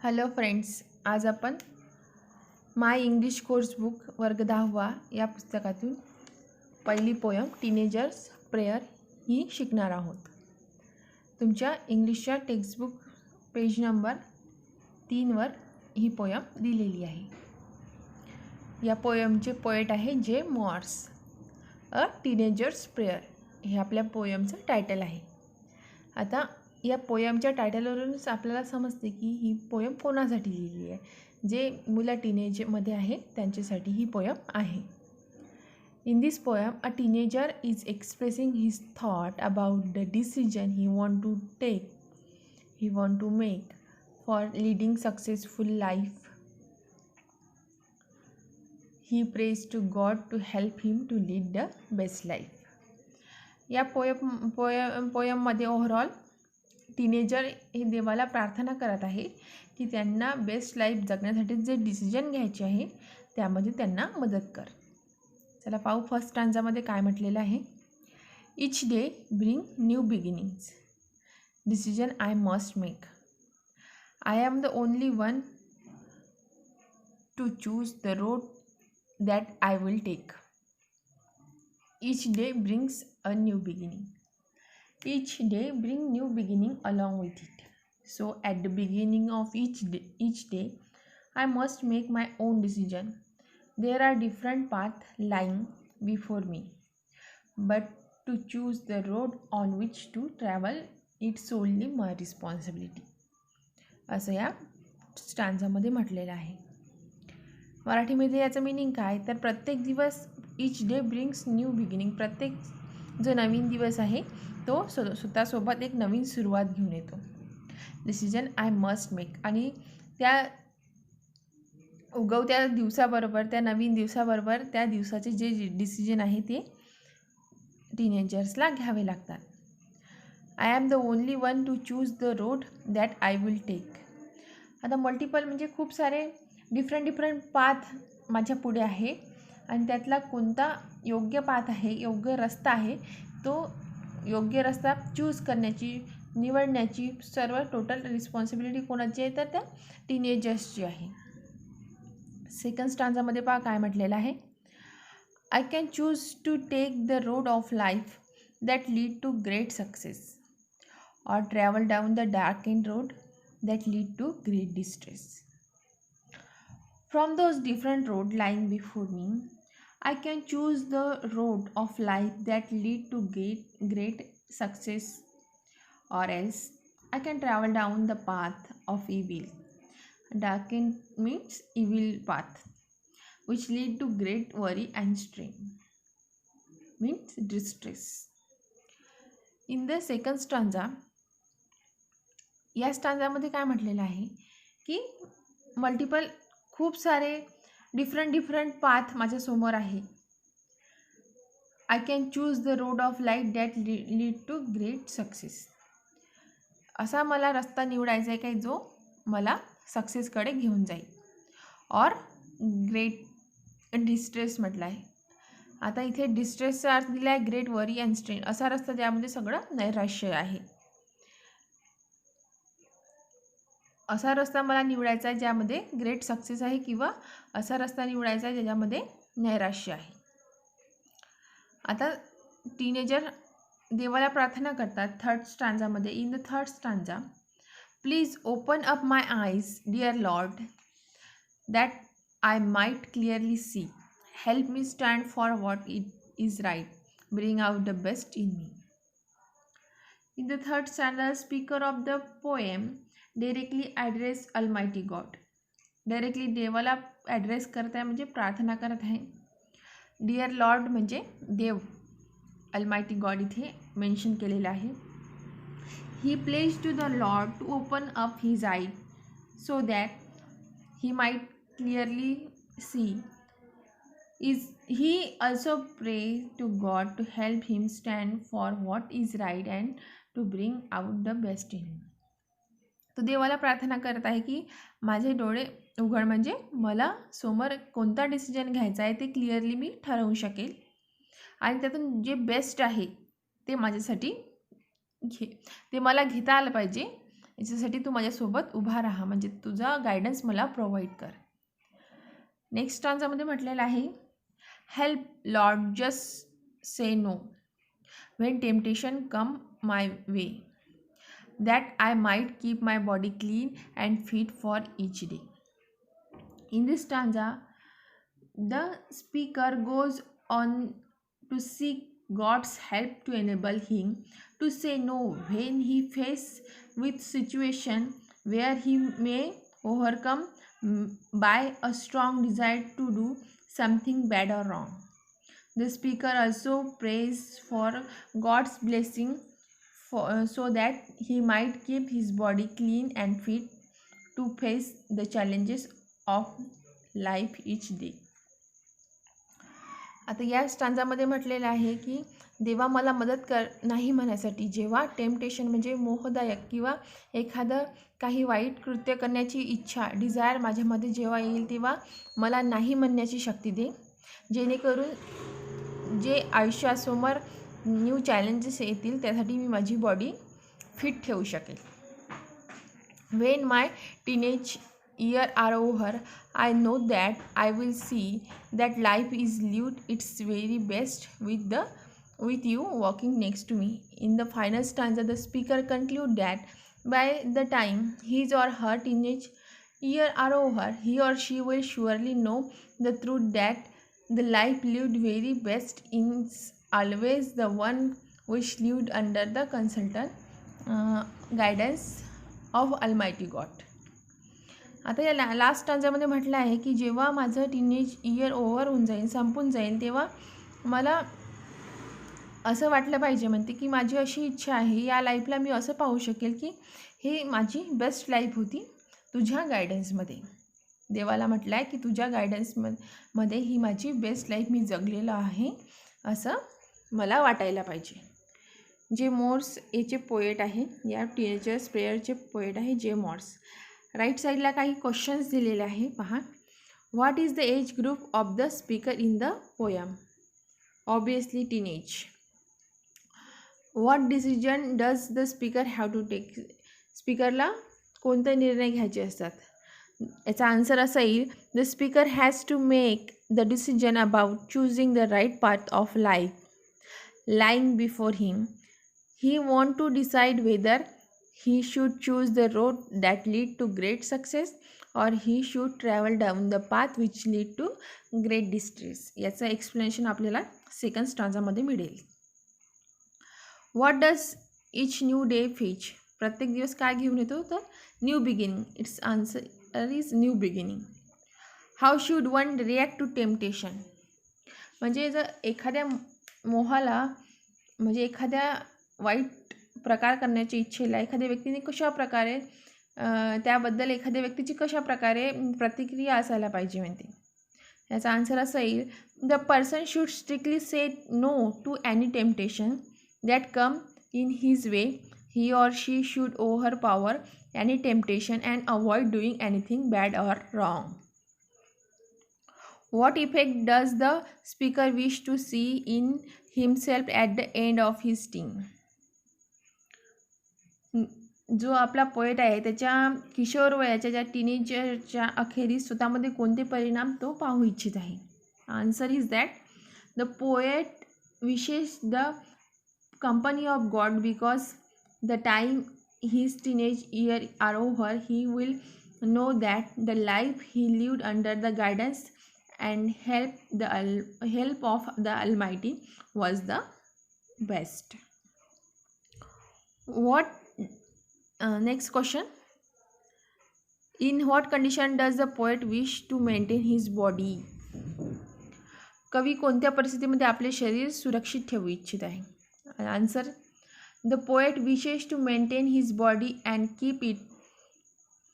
Hello friends, आज आपण माय English course book वर्ग 10वा या पुस्तकातून पहिली पोयम टीनेजर्स प्रेयर ही शिकणार आहोत. तुमच्या इंग्लिशच्या टेक्स्टबुक पेज नंबर 3वर ही पोयम दिलेली आहे. या पोयमचे पोएट आहे जे मॉर्स. अ टीनेजर्स प्रेयर हे आपल्या पोयमचं टायटल आहे. आता या पोयमच्या टायटलवरूनच आपल्याला समजते की ही पोयम कोणासाठी लिहिली आहे. जे मुलं टीनेजमध्ये आहे त्यांच्यासाठी ही पोयम आहे. In this poem a teenager is expressing his thought about the decision he want to make for leading successful life. He prays to God to help him to lead the best life. या पोयममध्ये overall teenager हे देवाला प्रार्थना करत आहे की त्यांना best life जगण्यासाठी जे डिसिजन घ्यायचे आहे त्यामध्ये त्यांना मदत कर. चला पाहू फर्स्ट स्टांजामध्ये काय म्हटलेलं आहे. Each day bring new beginnings. Decision I must make. I am the only one to choose the road that I will take. Each day brings a new beginning. Each day bring new beginning along with it. So at the beginning of each day, I must make my own decision. There are different paths lying before me, but to choose the road on which to travel, it's solely my responsibility. असं या स्टांजामध्ये म्हटलेलं आहे. मराठीमध्ये याचं meaning काय तर प्रत्येक दिवस इच डे ब्रिंग्स न्यू बिगिनिंग. प्रत्येक जो नवीन दिवस आहे तो स्वतःसोबत एक नवीन सुरुवात घेऊन येतो. Decision I must make. आणि त्या उगवत्या दिवसाबरोबर त्या नवीन दिवसाबरोबर त्या दिवसाचे जे डिसिजन आहे ते टीनेजर्सला घ्यावे लागतात. I am the only one to choose the road that I will take. आता मल्टिपल म्हणजे खूप सारे डिफरंट पाथ माझ्या पुढे आहे आणि त्यातला कोणता योग्य पाथ आहे, योग्य रस्ता आहे, तो योग्य रस्ता चूज करण्याची, निवडण्याची सर्व टोटल रिस्पॉन्सिबिलिटी कोणाची आहे तर त्या टीनेजर्सची आहे. सेकंड स्टांजामध्ये पहा काय म्हटलेलं आहे. I can choose to take the road of life that lead to great success or travel down the dark and road that lead to great distress. From those different roads lying before me, I can choose the road of life that lead to great success, or else I can travel down the path of evil. Darkened means evil path, which lead to great worry and strain, means distress. In the second stanza, या स्टांजामध्ये काय म्हटलेलं आहे की multiple खूप सारे different path माझ्यासमोर आहे. I can choose the road of life that lead to great success. असा मला रस्ता निवडायचा आहे काही जो मला सक्सेसकडे घेऊन जाईल. और ग्रेट डिस्ट्रेस म्हटलं आहे. आता इथे डिस्ट्रेसचा अर्थ दिला आहे ग्रेट वरी अँड स्ट्रेन. असा रस्ता ज्यामध्ये सगळं नैराश्य आहे. असा रस्ता मला निवडायचा आहे ज्यामध्ये ग्रेट सक्सेस आहे किंवा असा रस्ता निवडायचा आहे ज्याच्यामध्ये नैराश्य आहे. आता टीनेजर देवाला प्रार्थना करतात थर्ड स्टांजामध्ये. In the third stanza, please open up my eyes dear Lord that I might clearly see. Help me stand for what it is right. Bring out the best in me. In the third stanza, speaker of the poem directly address almighty God. Directly देवाला address करत आहे म्हणजे प्रार्थना करत आहे. Dear Lord म्हणजे देव, अल्मायटी God इथे mention केलेलं आहे. He pledge to the Lord to open up his eye so that he might clearly see. He also pray to God to help him stand for what is right and to bring out the best in him. तो देवाला प्रार्थना करत आहे की माझे डोळे उघड म्हणजे मला समोर कोणता डिसिजन घ्यायचा आहे ते क्लिअरली मी ठरवू शकेल आणि त्यातून जे बेस्ट आहे ते माझ्यासाठी ते मला घेता आलं पाहिजे याच्यासाठी तू माझ्यासोबत उभा राहा, म्हणजे तुझा गायडन्स मला प्रोव्हाइड कर. नेक्स्ट स्टांजामध्ये म्हटलेलं आहे, help Lord, just say know when temptation come my way, that I might keep my body clean and fit for each day. In this stanza, the speaker goes on to seek God's help to enable him to say no when he faces with situation where he may overcome by a strong desire to do something bad or wrong. The speaker also prays for God's blessing so that he might keep his body clean and fit to face the challenges of life each day. आता या स्टांजामध्ये म्हटलेलं आहे की देवा मला मदत कर नाही म्हणण्यासाठी, जेव्हा टेम्पटेशन म्हणजे मोहदायक किंवा एखादं काही वाईट कृत्य करण्याची इच्छा, डिझायर माझ्यामध्ये जेव्हा येईल, तेव्हा मला नाही म्हणण्याची शक्ती दे, जेणेकरून जे आयुष्यासमोर न्यू चॅलेंजेस येतील त्यासाठी मी माझी बॉडी फिट ठेवू शकेल. Wien my teenage year are over, I know that I will see that life is lived its very best with you walking next to me. In the final stanza, the speaker concludes that by the time his or her teenage year are over, he or she will surely know the truth that the life lived very best is always the one which lived under the consultant guidance of Almighty God. आता या last स्टांजामध्ये म्हटलं आहे की जेव्हा माझं teenage year over होऊन जाईल, संपून जाईल, तेव्हा मला असं वाटलं पाहिजे, म्हणते की माझी अशी इच्छा आहे, या लाईफला मी असं पाहू शकेल की ही माझी बेस्ट लाईफ होती तुझ्या गायडन्समध्ये. देवाला म्हटलं आहे की तुझ्या गायडन्समध्ये ही माझी बेस्ट लाईफ मी जगलेलं आहे असं मला वाटायला पाहिजे. जे मॉर्स याचे पोएट आहे, या टीनेजर्स प्रेयरचे पोएट आहे जे मॉर्स. राईट साईडला काही क्वेश्चन्स दिलेले आहे, पहा. What is the age group of the speaker in the poem? Obviously teenage. What decision does the speaker have to take? स्पीकरला कोणते निर्णय घ्यायचे असतात? याचा आन्सर असा येईल, the speaker has to make the decision about choosing the right path of life lying before him. He want to decide whether he should choose the road that lead to great success or he should travel down the path which lead to great distress. याचं explanation आपल्याला second स्टांजामध्ये मिळेल. What does each new day fetch? प्रत्येक दिवस काय घेऊन येतो? तर new beginning. It's answer is new beginning. How should one react to temptation? म्हणजे जर एखाद्या मोहाला, म्हणजे एखाद्या वाईट प्रकार करण्याची इच्छेला एखाद्या व्यक्तीने कशा प्रकारे त्याबद्दल एखाद्या व्यक्तीची कशा प्रकारे प्रतिक्रिया असायला पाहिजे म्हणते. याचा आन्सर असा येईल, the person should strictly say no to any temptation that come in his way. He or she should overpower any temptation and avoid doing anything bad or wrong. What effect does the speaker wish to see in himself at the end of his sting? जो आपला poet आहे त्याच्या किशोर वयाच्या ज्या टीनेजरच्या अखेरीस स्वतःमध्ये कोणते परिणाम तो पाहू इच्छित आहे. Answer is that the poet wishes the company of God because the time his teenage year are over he will know that the life he lived under the guidance and help of the almighty was the best. What next question? In what condition does the poet wish to maintain his body? कवी कोणत्या परिस्थितीमध्ये आपले शरीर सुरक्षित ठेवू इच्छित आहे? Answer, the poet wishes to maintain his body and keep it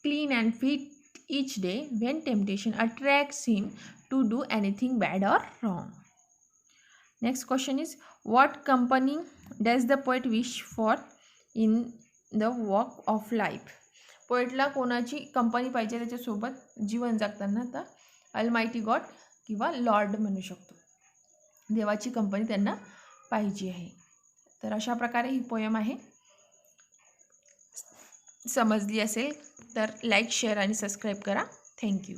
clean and fit each day when temptation attracts him to do anything bad or wrong. Next question is, what company does the poet wish for in the walk of life? पोएटला कोणाची company पाहिजे त्याच्यासोबत जीवन जगताना? तर अल्मायटी God किंवा Lord म्हणू शकतो, देवाची company त्यांना पाहिजे आहे. तर अशा प्रकारे ही पोयम आहे. समजली असेल तर लाईक शेअर आणि सबस्क्राईब करा. थँक्यू.